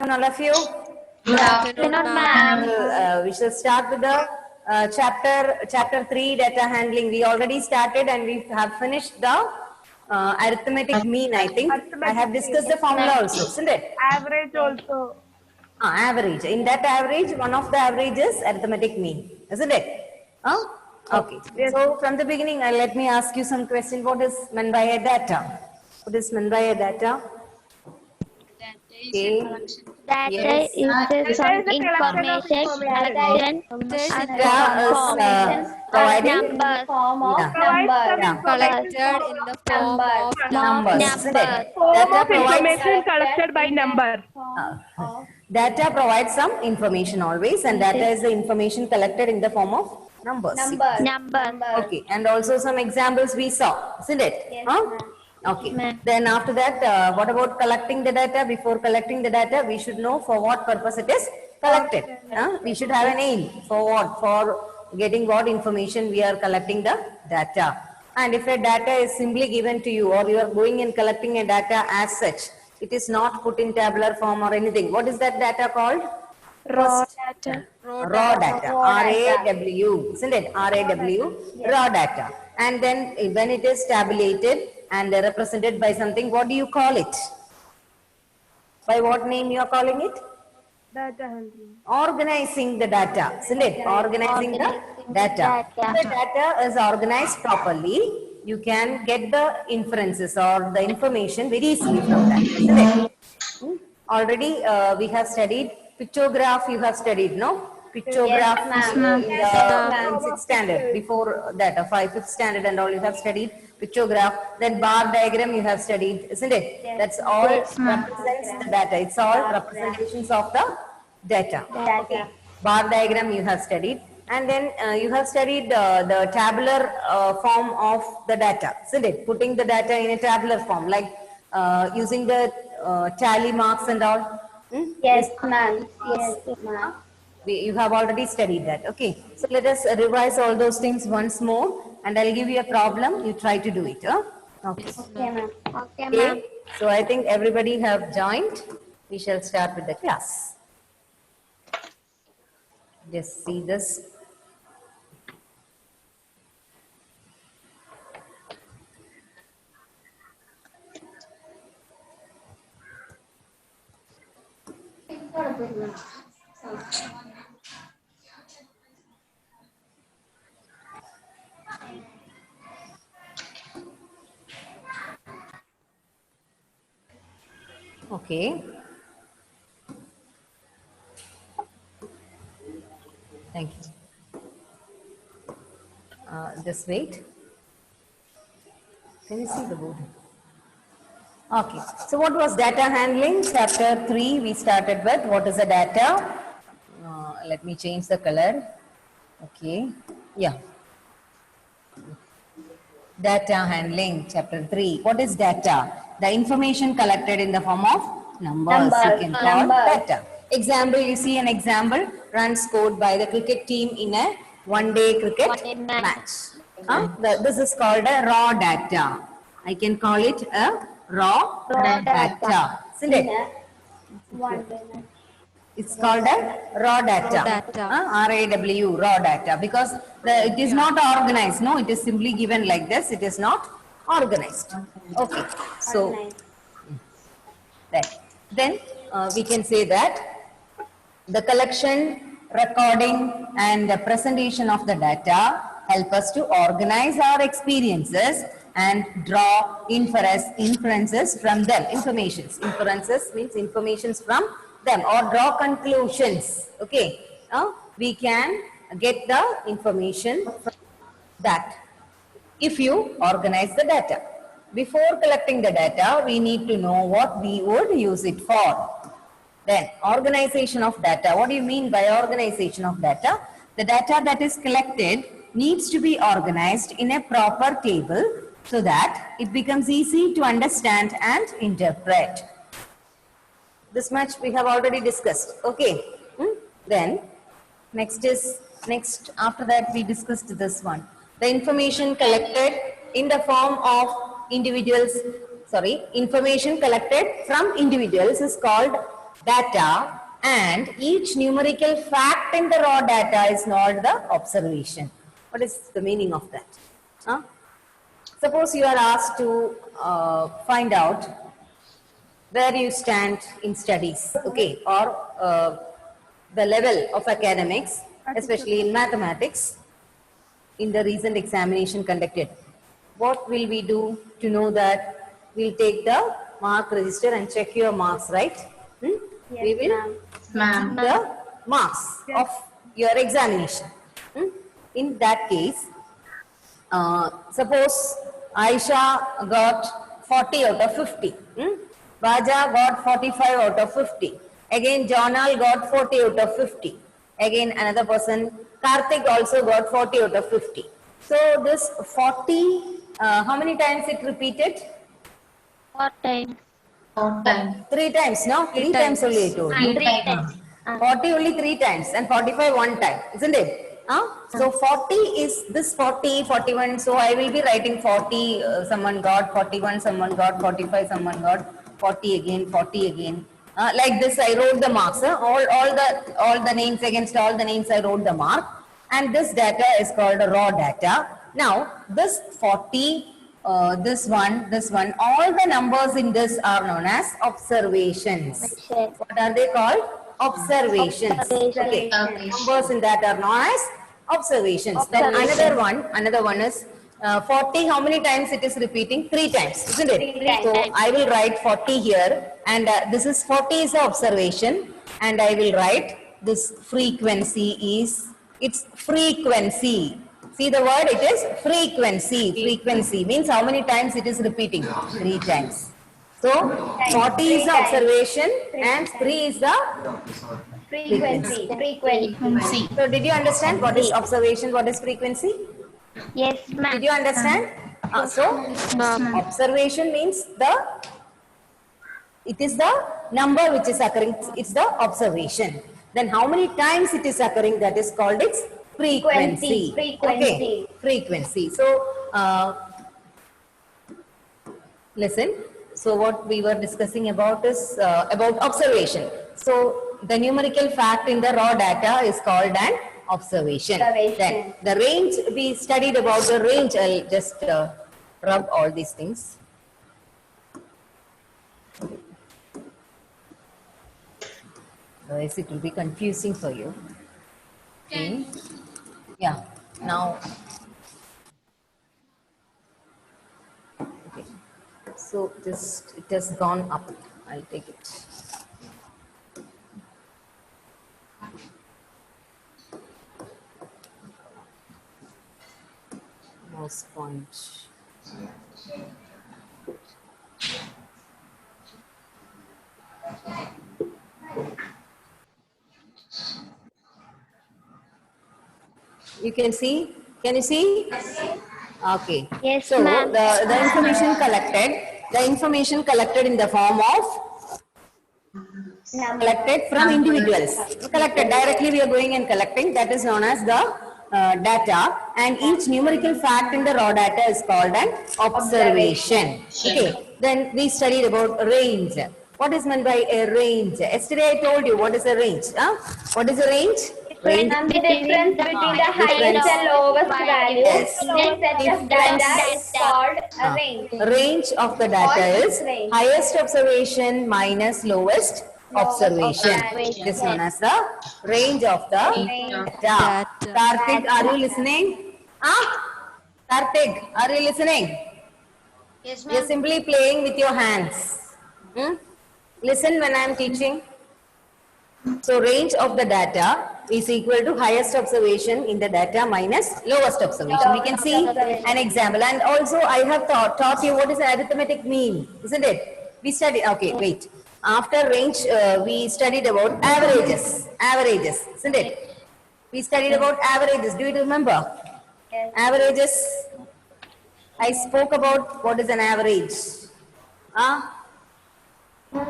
All of you. Good afternoon, ma'am. We shall start with the chapter 3, data handling. We already started and we have finished the arithmetic mean. I think I have discussed the formula also, isn't it? Average also. Average. In that average, one of the averages arithmetic mean, isn't it? Okay. Yes. So from the beginning, let me ask you some question. What is meant by a data? What is meant by a data? Okay. Data Yes. is some Data is a collection of information, information. Data is providing numbers, form of Yeah. Provides some Yeah. information collected in the form of Numbers, isn't it? numbers. form Data of provides information collected by number. data provides some information always, and data is the information collected in the form of numbers. Numbers. Okay, and also some examples we saw, isn't it? Yes, Huh? ma'am. Okay. Ma'am. Then after that, what about collecting the data? Before collecting the data, we should know for what purpose it is collected. We should have an aim for what? For getting what information we are collecting the data. And if a data is simply given to you, or you are going and collecting a data as such, it is not put in tabular form or anything. What is that data called? Raw data. Raw data. RAW, isn't it? RAW, raw data. And then when it is tabulated and represented by something, what do you call it? By what name you are calling it? Data handling. Organizing the data, isn't it? Organizing the data. If the data is organized properly, you can get the inferences or the information very easily from that, isn't it? Already we have studied pictograph, you have studied, no? Pictograph in 6th standard. Before that, 5th standard and all, you have studied pictograph. Then bar diagram you have studied, isn't it? That's all represents the data. It's all representations of the data. Okay. Bar diagram you have studied. And then you have studied the tabular form of the data, isn't it? Putting the data in a tabular form, like using the tally marks and all. Yes, ma'am. Yes, ma'am. You have already studied that. Okay. So let us revise all those things once more, and I'll give you a problem. You try to do it. Huh? Okay. Okay, ma'am. Okay, ma'am. Okay. So I think everybody have joined. We shall start with the class. Just see this. Okay. Thank you. Just wait. Can you see the board? Okay. So what was data handling? Chapter 3 we started with. What is a data? Let me change the color. Okay. Yeah. Data handling, chapter 3. What is data? The information collected in the form of numbers. You can call data. Example, you see an example, run scored by the cricket team in a one-day cricket One-day match. match. This is called a raw data. I can call it a raw data. Isn't it? It's called a raw data. RAW, raw data. Because it is not organized. No, it is simply given like this. It is not organized. Okay. So, right. Then we can say that the collection, recording and the presentation of the data help us to organize our experiences and draw inferences from them. Inferences means informations from them, or draw conclusions. Okay. We can get the information from that if you organize the data. Before collecting the data, we need to know what we would use it for. Then organization of data. What do you mean by organization of data? The data that is collected needs to be organized in a proper table so that it becomes easy to understand and interpret. This much we have already discussed. Okay. Then next after that we discussed this one. The information collected in the form of individuals, information collected from individuals is called data and each numerical fact in the raw data is not the observation. What is the meaning of that? Huh? Suppose you are asked to find out where you stand in studies, okay, or the level of academics, especially in mathematics, in the recent examination conducted. What will we do to know that? We'll take the mark register and check your marks, right? We will Ma'am. the marks of your examination. In that case, suppose Aisha got 40 out of 50. Baja got 45 out of 50. Again, Jonal got 40 out of 50. Again, another person, Karthik also got 40 out of 50. So this 40, how many times it repeated? 4 times. 3 times, no? 3 times only I told. 3 times. 40 only 3 times and 45 one time, isn't it? So 40 is this 40, 41. So I will be writing 40, someone got 41, someone got 45, someone got 40 again, 40 again. Like this I wrote the marks. All the names against all the names I wrote the mark. And this data is called raw data. Now this 40, this one, all the numbers in this are known as observations. What are they called? Observations. Okay. Numbers in that are known as observations. Then another one is 40. How many times it is repeating? 3 times, isn't it? So I will write 40 here, and this is 40 is the observation, and I will write this frequency is its frequency. See the word, it is frequency. Frequency means how many times it is repeating? 3 times. So 40 is the observation and 3 is the Frequency. So did you understand what is observation, what is frequency? Yes, ma'am. Did you understand? So observation means it is the number which is occurring, it's the observation. Then how many times it is occurring, that is called its frequency. Okay, frequency. So listen. So what we were discussing about is about observation. So the numerical fact in the raw data is called an observation. Then the range, we studied about the range. I'll just rub all these things. Otherwise it will be confusing for you. Okay. Yeah. Now. Okay. So just it has gone up. I'll take it. Mouse point. You can see? Can you see? Okay. Yes, So ma'am. the information collected in the form of collected from individuals. Collected directly, we are going and collecting. That is known as the data, and each numerical fact in the raw data is called an observation. Okay. Then we studied about range. What is meant by a range? Yesterday I told you what is a range. What is a range? Range. And the difference between the highest and lowest values Yes. in a set of data is called a range. Range of the data is Range. highest observation minus lowest observation. observation. It is known as the range of the data. Karthik, are you listening? Karthik, are you listening? Yes, You're simply playing with your hands. Listen when I am teaching. So range of the data is equal to highest observation in the data minus lowest observation. We can see an example. And also I have taught you what is an arithmetic mean, isn't it? We studied, okay, wait. After range, we studied about averages, isn't it? We studied about averages. Do you remember? Yes. Averages. I spoke about what is an average.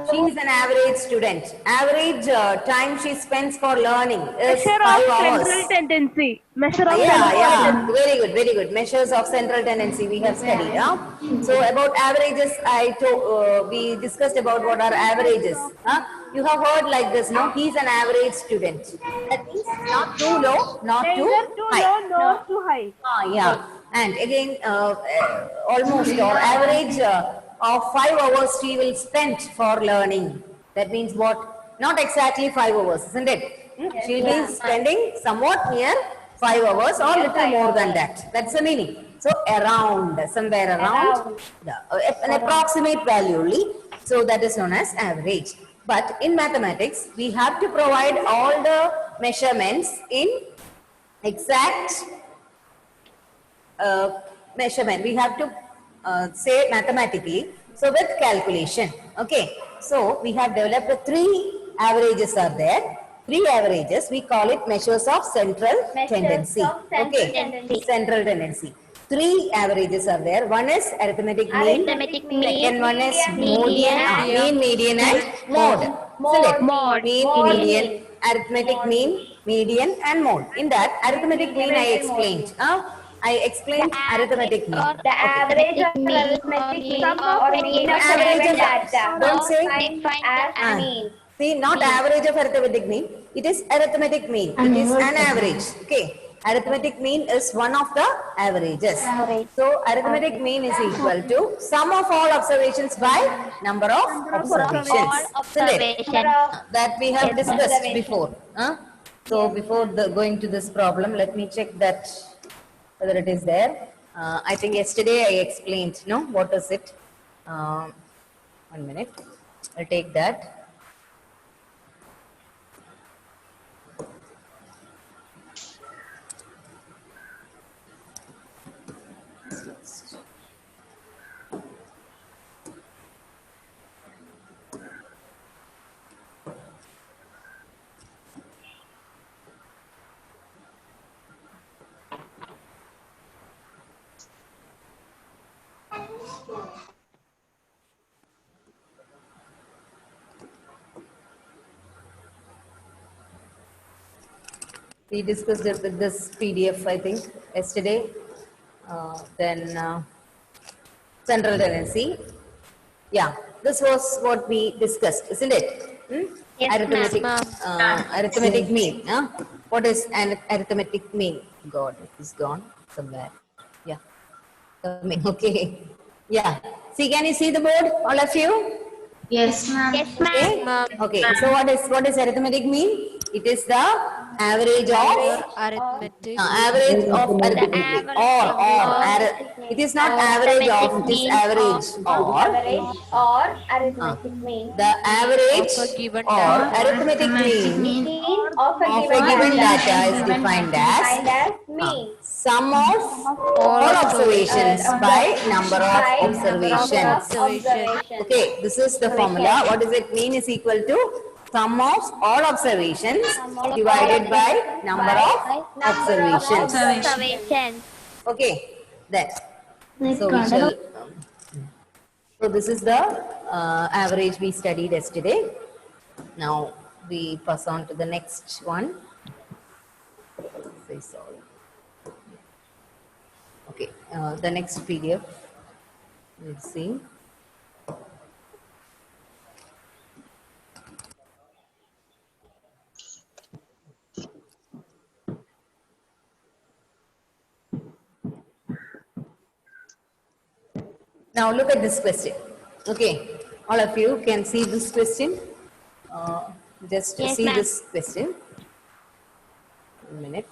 She is an average student. Average time she spends for learning is Measure 5 of hours. central tendency. Measure of Yeah, central yeah, very good, very good. Measures of central tendency we have studied. So about averages, we discussed about what are averages. You have heard like this, no? He's an average student. That means not too low, not too Neither too high. low nor too high. Yeah. And again, almost or average of 5 hours she will spend for learning. That means what? Not exactly 5 hours, isn't it? She will be spending somewhat near 5 hours or little more than that. That's the meaning. So around, somewhere around, an approximate value only. So that is known as average. But in mathematics, we have to provide all the measurements in exact measurement. We have to say mathematically. So with calculation. Okay. So we have developed 3 averages are there. 3 averages. We call it measures of central tendency. Okay. Central tendency. 3 averages are there. One is arithmetic mean. Arithmetic mean. Second one is Median. mean, median and mode. Isn't it? Mode. Mean, median, arithmetic mean, median and mode. In that arithmetic mean I explained. I explained arithmetic mean. The average of arithmetic mean or mean of Average given of- data. don't say- as mean. See, not average of arithmetic mean. It is arithmetic mean. It is an average. Okay. Arithmetic mean is one of the averages. So arithmetic mean is equal to sum of all observations by number of observations. All Isn't it? observations. That we have discussed before. So before going to this problem, let me check that whether it is there. I think yesterday I explained, no? What is it? 1 minute. I'll take that. We discussed it with this PDF, I think, yesterday. Then central tendency. Yeah, this was what we discussed, isn't it? Yes, Arithmetic, ma'am. arithmetic mean. What is an arithmetic mean? God, it is gone somewhere. Yeah. Okay. Yeah. See, can you see the board, all of you? Yes, ma'am. Okay. So what is arithmetic mean? It is the average of Arithmetic. average of arithmetic it is not average of, it is average or Average or arithmetic mean. the average Of a given or data. arithmetic mean Mean of a of a given data is defined defined as as mean. sum of all observations by number By of observations. observations. Okay, this is the formula. What does it mean is equal to sum of all observations divided by number of observations. Observations. Okay, that. So we shall. So this is the average we studied yesterday. Now we pass on to the next one. Say sorry. Okay, the next PDF. Let's see. Now look at this question. Okay, all of you can see this question. Just Yes, see ma'am. this question. 1 minute.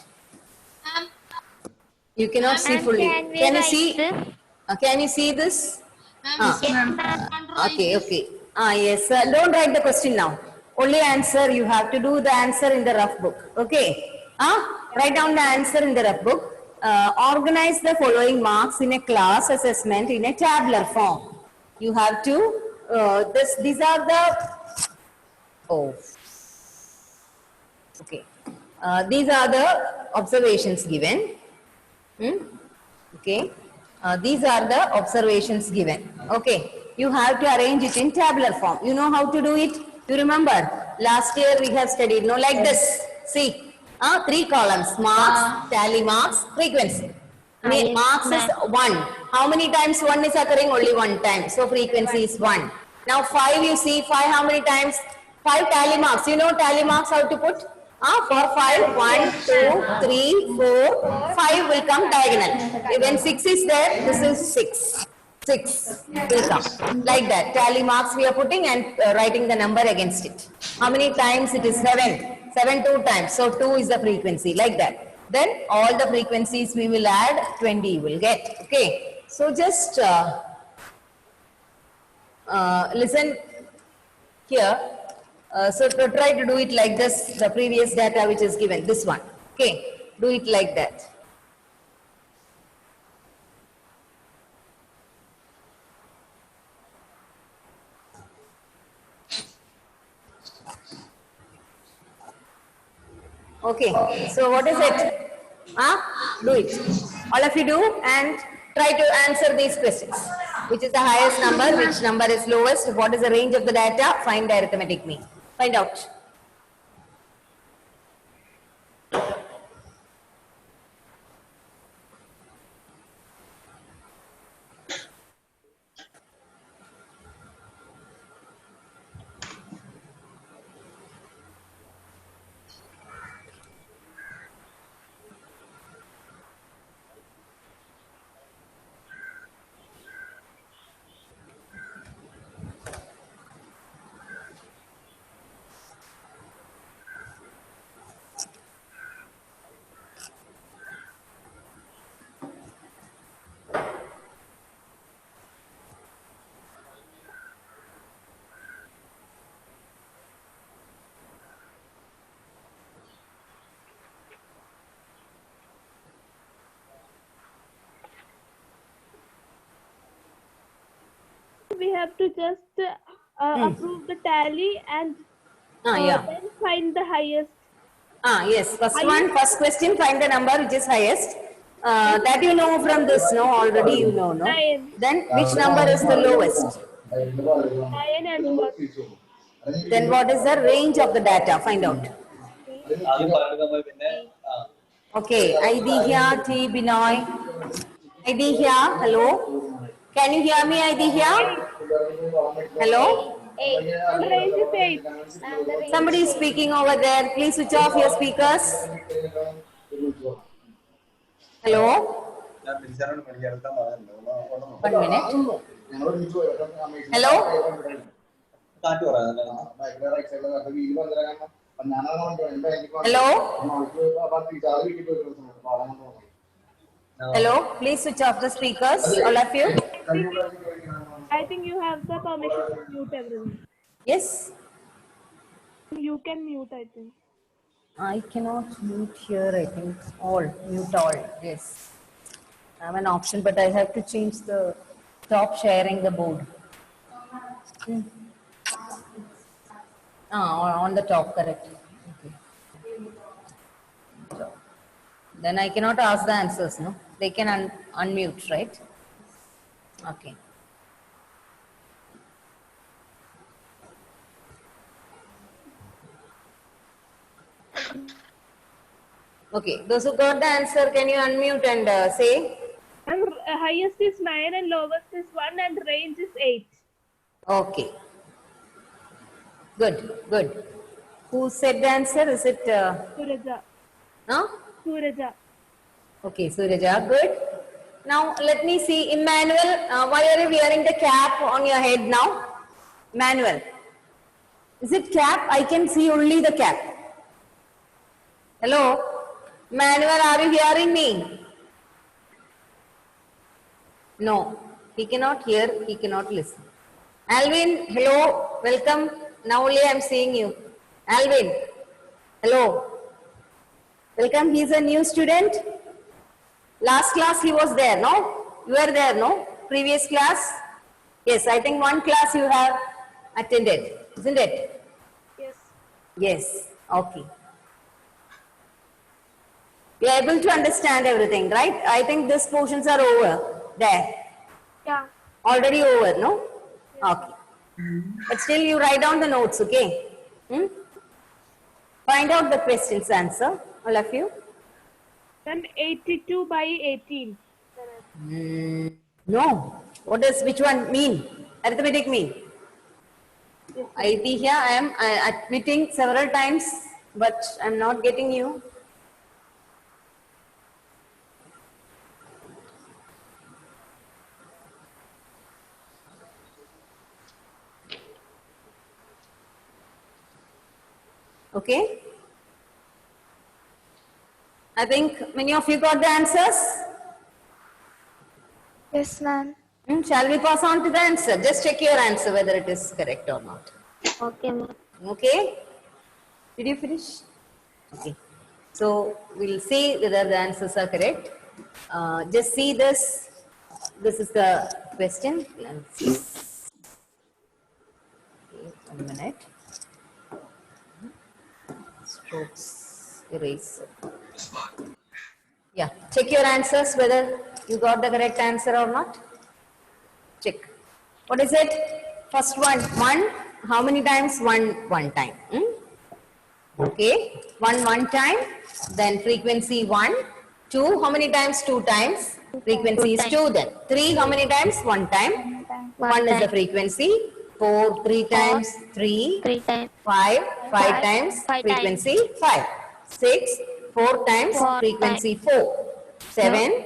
You cannot see And fully. can we Can you write see? this? Can you see this? Yes, ma'am. Okay, okay. Yes. Don't write the question now. Only answer. You have to do the answer in the rough book. Okay. Write down the answer in the rough book. Organize the following marks in a class assessment in a tabular form. You have to. These are the. Oh. Okay. These are the observations given. Okay. These are the observations given. Okay. You have to arrange it in tabular form. You know how to do it? You remember? Last year we have studied, no, like this. See. 3 columns. Marks, tally marks, frequency. Yes, Marks is 1. How many times 1 is occurring? Only 1 time. So frequency is 1. Now 5 you see. 5 how many times? 5 tally marks. You know tally marks how to put? For 5, 1, 2, 3, 4, 5 will come diagonal. When 6 is there, this is 6. 6 will come. Like that. Tally marks we are putting and writing the number against it. How many times it is? 7. 7 2 times. So 2 is the frequency. Like that. Then all the frequencies we will add, 20 you will get. Okay. So just listen here. So to try to do it like this, the previous data which is given, this one. Okay. Do it like that. Okay, so what is it? Do it. All of you do and try to answer these questions. Which is the highest number? Which number is lowest? What is the range of the data? Find the arithmetic mean. Find out. We have to just approve the tally and Yeah. then find the highest. Yes. First question, find the number which is highest. That you know from this, no? Already you know, no? 9. Then which number is the lowest? 9 and 1. Then what is the range of the data? Find out. Okay. Idihya, T. Binoy. Idihya, hello. Can you hear me, Idihya? Hello? And range is 8. Somebody is speaking over there. Please switch off your speakers. Hello? 1 minute. Hello? Hello? Hello? Please switch off the speakers, all of you. I think you have the permission to mute everyone. Yes? You can mute, I think. I cannot mute here, I think. Mute all, yes. I have an option, but I have to change the stop sharing the board. On the top, correct. Okay. So, then I cannot ask the answers, no? They can unmute, right? Okay. Okay, those who got the answer, can you unmute and say? And highest is 9 and lowest is 1 and range is 8. Okay. Good, good. Who said the answer? Is it? Suraja. No? Suraja. Okay, Suraja, good. Now let me see, Emmanuel, why are you wearing the cap on your head now? Emmanuel, is it cap? I can see only the cap. Hello? Emmanuel, are you hearing me? No, he cannot hear, he cannot listen. Alvin, hello, welcome. Now only I am seeing you. Alvin, hello. Welcome, he is a new student. Last class he was there, no? You were there, no? Previous class? Yes, I think one class you have attended, isn't it? Yes. Yes, okay. You are able to understand everything, right? I think these portions are over there. Yeah. Already over, no? Okay. But still you write down the notes, okay? Find out the question's answer, all of you. Then 82 by 18. No. What does which one mean? Arithmetic mean? Aitihya, I am admitting several times, but I am not getting you. Okay. I think many of you got the answers. Yes, ma'am. Shall we pass on to the answer? Just check your answer whether it is correct or not. Okay, ma'am. Okay. Did you finish? Okay. So we'll see whether the answers are correct. Just see this. This is the question. Let's see. Okay, 1 minute. Strokes eraser. Yeah. Check your answers whether you got the correct answer or not. Check. What is it? First one. One. How many times? One time. Okay. One time. Then frequency 1. 2. How many times? 2 times. Frequency is 2 then. 3. How many times? 1 time. 1 is the frequency. 4. 3 times. 3. 3 times. 5. 5 Five. times. 5 Frequency 5. 6. 4 times. 4 Frequency 4. 7.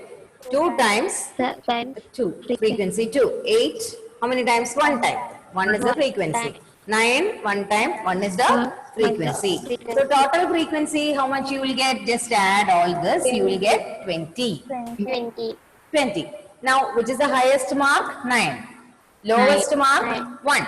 2 times. 7. 2. Frequency 2. 8. How many times? 1 time. 1 is the frequency. 9. 1 time. 1 is the frequency. So total frequency, how much you will get? Just add all this. You will get 20. 20. 20. Now, which is the highest mark? 9. Lowest mark? 1.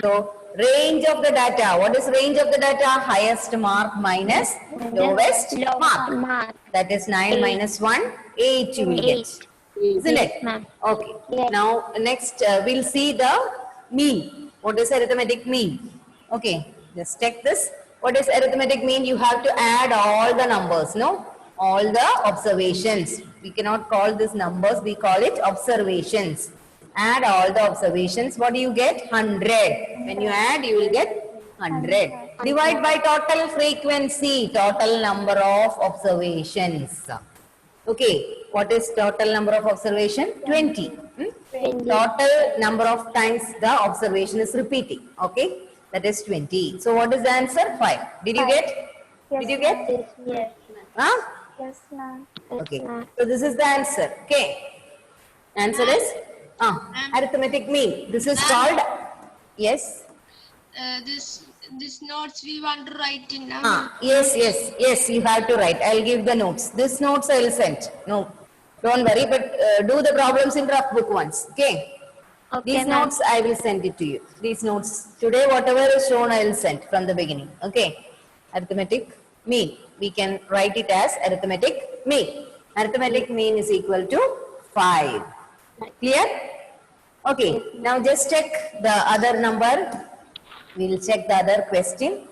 So, range of the data. What is range of the data? Highest mark minus lowest mark. Mark. That is 9 minus 1. 8 you will get. Isn't it? Ma'am. Okay. Yes. Now, next we'll see the mean. What is arithmetic mean? Okay. Just check this. What is arithmetic mean? You have to add all the numbers, no? All the observations. We cannot call this numbers, we call it observations. Add all the observations. What do you get? 100. When you add, you will get 100. Divide by total frequency, total number of observations. Okay. What is total number of observation? 20. Total number of times the observation is repeating. Okay. That is 20. So what is the answer? 5. Did you get? Did you get? Yes. Huh? Yes, ma'am. Okay. So this is the answer. Okay. Answer is arithmetic mean. This is called, yes. This notes we want to write in Yes, you have to write. I'll give the notes. This notes I will send. No, don't worry, but do the problems in rough book once. Okay. Okay, These ma'am. notes I will send it to you. These notes today, whatever is shown, I will send from the beginning. Okay. Arithmetic mean. We can write it as arithmetic mean. Arithmetic mean is equal to 5. Clear? Okay. Now just check the other number. We will check the other question.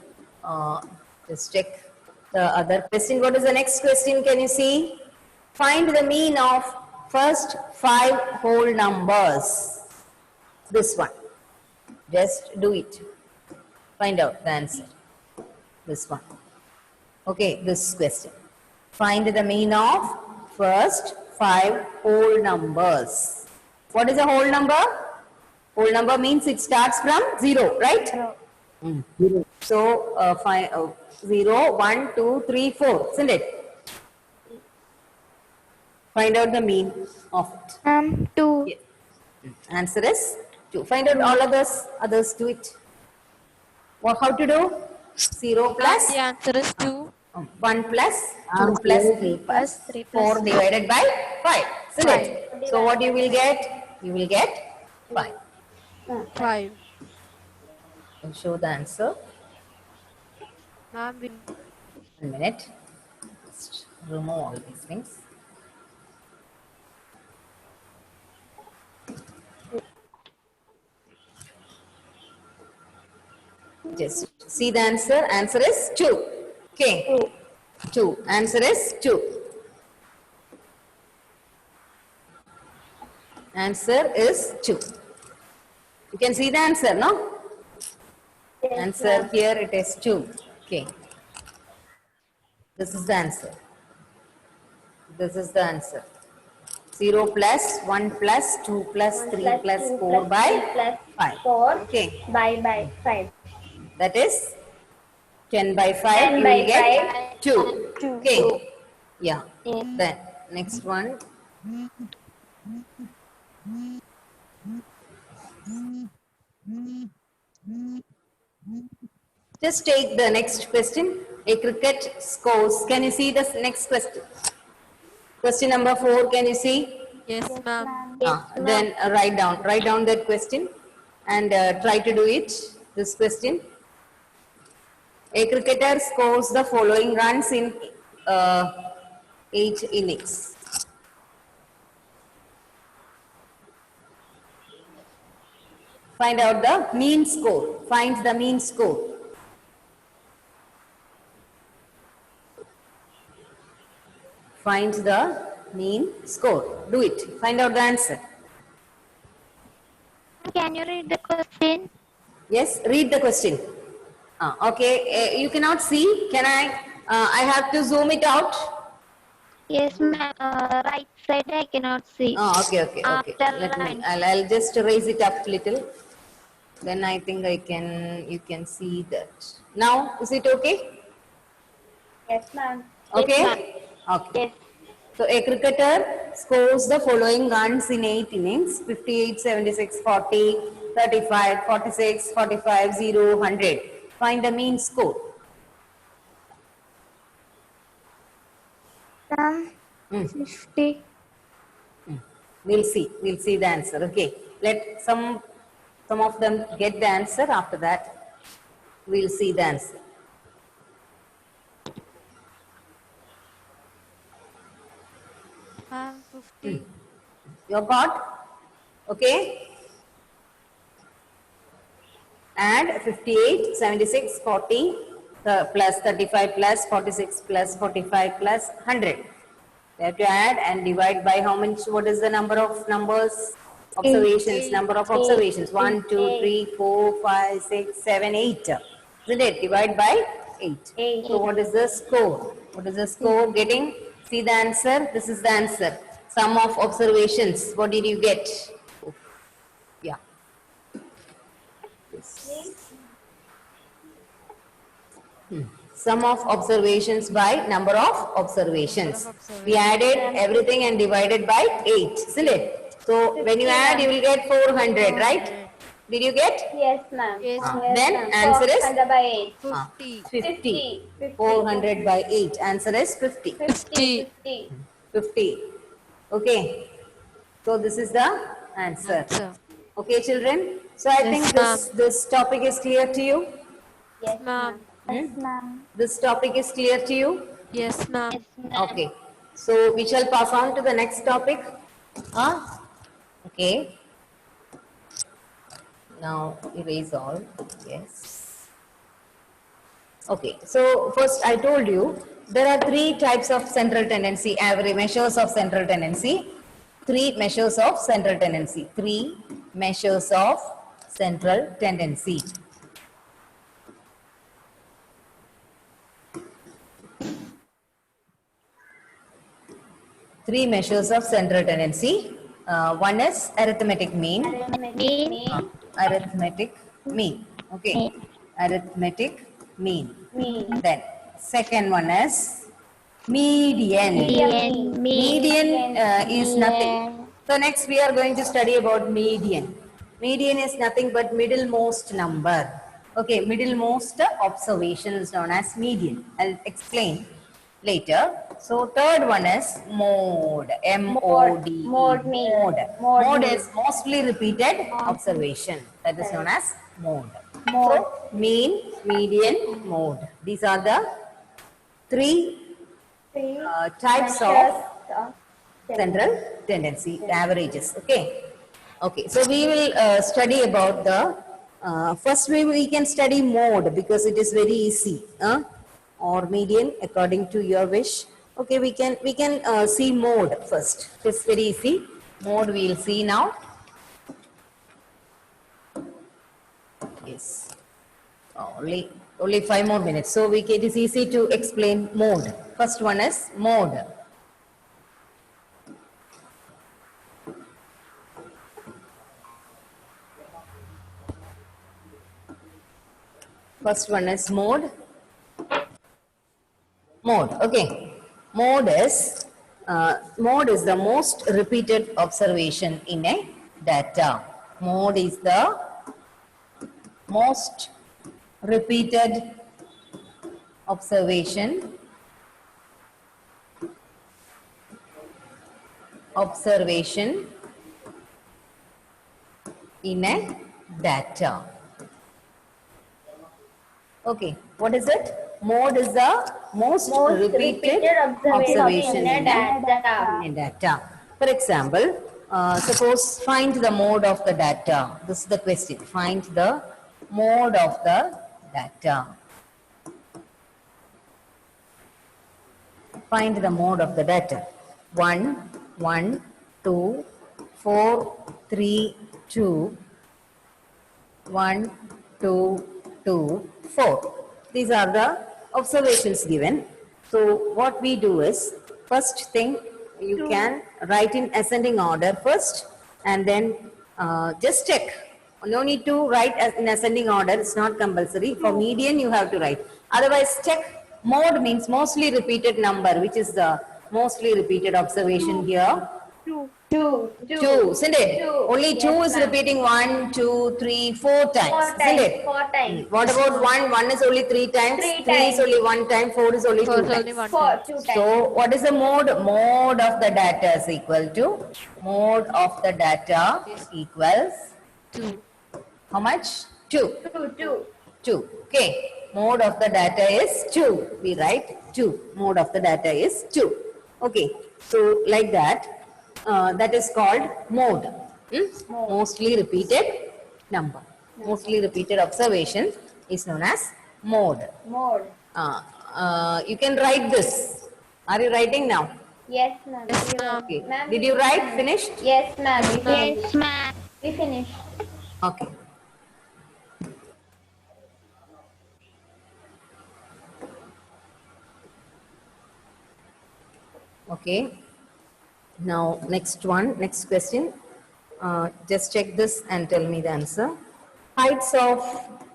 Just check the other question. What is the next question? Can you see? Find the mean of first 5 whole numbers. This one. Just do it. Find out the answer. This one. Okay, this question. Find the mean of first 5 whole numbers. What is a whole number? Whole number means it starts from 0, right? So, 0, 1, 2, 3, 4, isn't it? Find out the mean of it. 2. Yes. Answer is 2. Find out all others do it. What, how to do? 0 plus The answer is 2. 1 plus 2 plus 3 plus 3 plus 4 divided by 5, isn't it? So what you will get? You will get 5. 5. I'll show the answer. Ma'am, 1 minute. Just remove all these things. Just see the answer. Answer is 2. Okay. 2. Answer is 2. Answer is 2. You can see the answer, no? Answer here it is 2. Okay. This is the answer. This is the answer. 0 plus 1 plus 2 plus 3 plus 4 by 5. 4 Okay. by 5. That is 10 by 5. 10 You by will get 5. 2. 2. Okay. Yeah. Yes. Then next one. Just take the next question. A cricket scores. Can you see the next question? Question number 4. Can you see? Yes, ma'am. Then write down that question and try to do it. This question. A cricketer scores the following runs in 8 innings. Find out the mean score. Find the mean score. Find the mean score. Do it. Find out the answer. Can you read the question? Yes, read the question. Okay, you cannot see. Can I? I have to zoom it out. Yes, ma'am. Right side I cannot see. Okay. After Let me. line. I'll just raise it up little. Then I think I can. You can see that. Now is it okay? Yes, ma'am. Okay. ma'am. Okay. Yes. So a cricketer scores the following runs in 8 innings: 58, 76, 40, 35, 46, 45, 0, 100. Find the mean score. Ma'am, 50. We'll see. We'll see the answer. Okay. Let some of them get the answer. After that, we'll see the answer. Ma'am, 50. You got? Okay. Add 58, 76, 40 plus 35 plus 46 plus 45 plus 100. You have to add and divide by how much? What is the number of numbers? Observations. Eight. Number of observations. 1, 2, 3, 4, 5, 6, 7, 8. Isn't it? Divide by 8. 8. So what is the score? What is the score getting? See the answer. This is the answer. Sum of observations. What did you get? Yeah. Sum of observations by number of observations. We added everything and divided by 8, isn't it? So when you add, you will get 400, right? Did you get? Yes, ma'am. Yes, Then answer is 400 by 8. 50. 50. 50. 400 by 8. Answer is 50. 50. 50. 50. Okay. So this is the answer. Answer. Okay, children. So I Yes, think ma'am. this topic is clear to you. Yes, Ma'am. Yes, ma'am. This topic is clear to you. Yes, ma'am. Yes, ma'am. Okay. So we shall pass on to the next topic. Okay. Now erase all. Yes. Okay. So first I told you there are 3 types of central tendency, average measures of central tendency. 3 measures of central tendency. 3 measures of central tendency. Three measures of central tendency. One is arithmetic mean. Mean. Arithmetic mean. Okay. Arithmetic mean. Then second one is median. Median. Median is nothing. So next we are going to study about median. Median is nothing but middlemost number. Okay, middlemost observation is known as median. I'll explain later. So third one is mode. M-O-D. Mode mean. Mode is mostly repeated observation. That is known as mode. So mean, median, mode. These are the 3 types of central tendency, averages. Okay. Okay. So we will study about the first we can study mode because it is very easy. Or median according to your wish. Okay, we can see mode first. It's very easy. Mode we will see now. Yes. Only 5 more minutes. So it is easy to explain mode. First one is mode. First one is mode. Mode, okay. Mode is the most repeated observation in a data. Mode is the most repeated observation in a data. Okay, what is it? Mode is the most repeated observation in a data. For example, suppose find the mode of the data. This is the question. Find the mode of the data. Find the mode of the data. 1, 1, 2, 4, 3, 2, 1, 2, 2, 4. These are the observations given. So what we do is, first thing you can write in ascending order first, and then just check. No need to write in ascending order, it's not compulsory. For median you have to write. Otherwise check. Mode means mostly repeated number, which is the mostly repeated observation here. 2, isn't it? Only 2 is repeating 1, 2, 3, 4 times, isn't it? 4 times. What about 1? 1 is only 3 times, 3 is only 1 time, 4 is only 2 4 is times. only 1 4, time. 2 times. So what is the mode? Mode of the data is equal to, mode of the data equals 2. how much? 2. 2. Okay. Mode of the data is 2. We write 2. Mode of the data is 2. Okay. So like that. That is called mode. Mostly repeated number. Mostly repeated observation is known as mode. You can write this. Are you writing now? Yes, ma'am. Yes, ma'am. Okay. Ma'am, Did you write? Finished? Yes, ma'am. Yes, ma'am. We finished. Okay. Okay. Now, next question. Just check this and tell me the answer. Heights of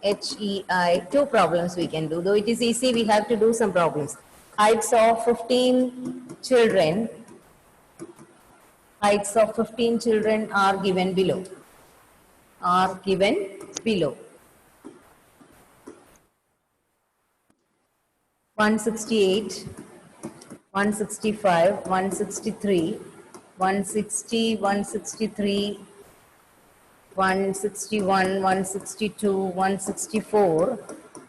HEI, 2 problems we can do. Though it is easy, we have to do some problems. Heights of 15 children. Heights of 15 children are given below. 168, 165, 163, 160, 163, 161, 162, 164,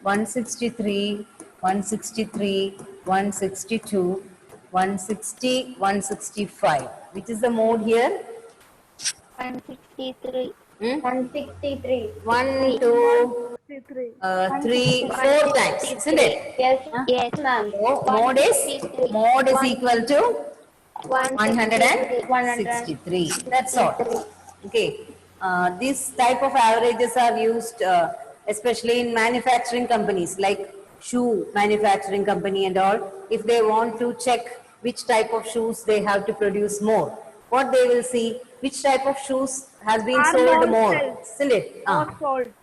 163, 163, 162, 160, 165. Which is the mode here? 163. 163. 1, 2, 3, 4 times, isn't it? Yes, ma'am. So mode is equal to 163. That's all. Okay. These type of averages are used especially in manufacturing companies like shoe manufacturing company and all. If they want to check which type of shoes they have to produce more, what they will see, which type of shoes has been sold more, isn't it?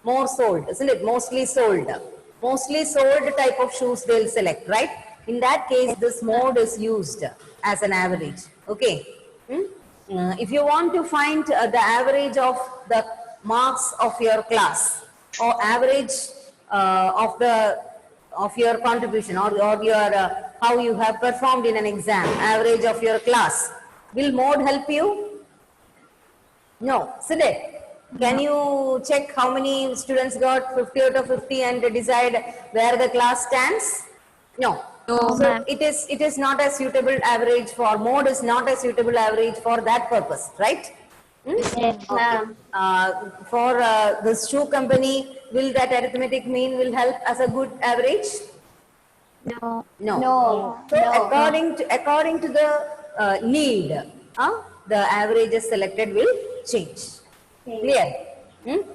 More sold, isn't it? Mostly sold type of shoes they'll select, right? In that case, this mode is used as an average. Okay. If you want to find the average of the marks of your class or average of your contribution or your how you have performed in an exam, average of your class, will mode help you? No, isn't it? Can you check how many students got 50 out of 50 and decide where the class stands? No. So it is not a suitable average for mode is not a suitable average for that purpose, right? Yes, ma'am. For this shoe company, will that arithmetic mean will help as a good average? No. No. So according to the need, the averages selected will change. Clear?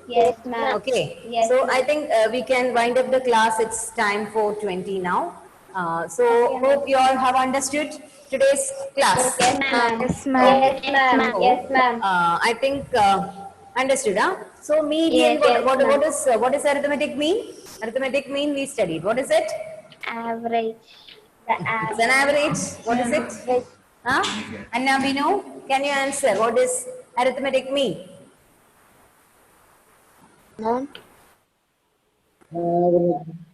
Yes, ma'am. Okay. Yes, So I think we can wind up the class. It's time for 20 now. So hope you all have understood today's class. Yes, ma'am. Yes, ma'am. Yes, ma'am. Yes, ma'am. I think Understood, huh? So median, Yes, what is arithmetic mean? Arithmetic mean we studied. What is it? Average. It's an average. What is it? Huh? And now we know. Can you answer? What is arithmetic mean?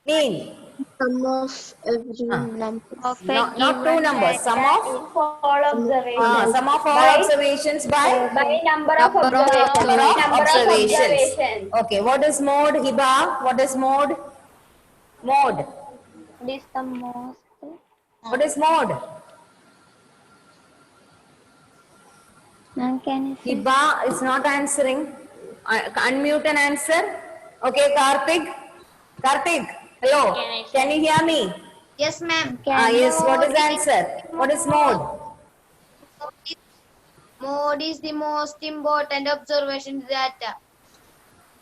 Mean. Sum of every number. Of a Not two given numbers. Sum of all observations. sum of all observations by By number of Number of observations. number of By number of observations. observations. Okay. What is mode, Hiba? What is mode? Mode. What is the most? What is mode? Ma'am, can you say? Hiba is not answering. Unmute and answer. Okay, Karthik. Karthik, hello. Can you hear me? Yes, ma'am. Yes. What is the answer? What is mode? Mode is the most important observation data.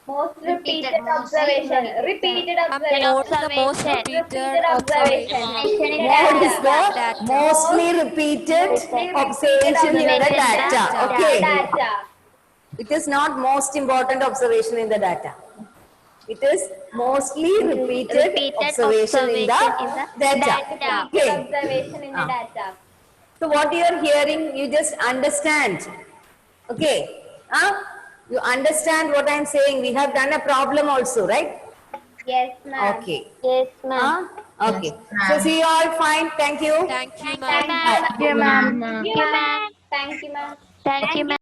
Most repeated Repeated, most observation. Repeated observation. What is the most repeated observation. observation? Mode is the Data. mostly repeated observation in the data. Okay. Data. It is not most important observation in the data. It is mostly repeated observation in the data. Okay. Observation in the data. So what you are hearing, you just understand. Okay. You understand what I am saying. We have done a problem also, right? Yes, ma'am. Okay. Yes, ma'am. Okay. So see you all fine. Thank you. Thank you, ma'am. Thank you, ma'am. Thank you, ma'am. Thank you, ma'am. Thank you, ma'am.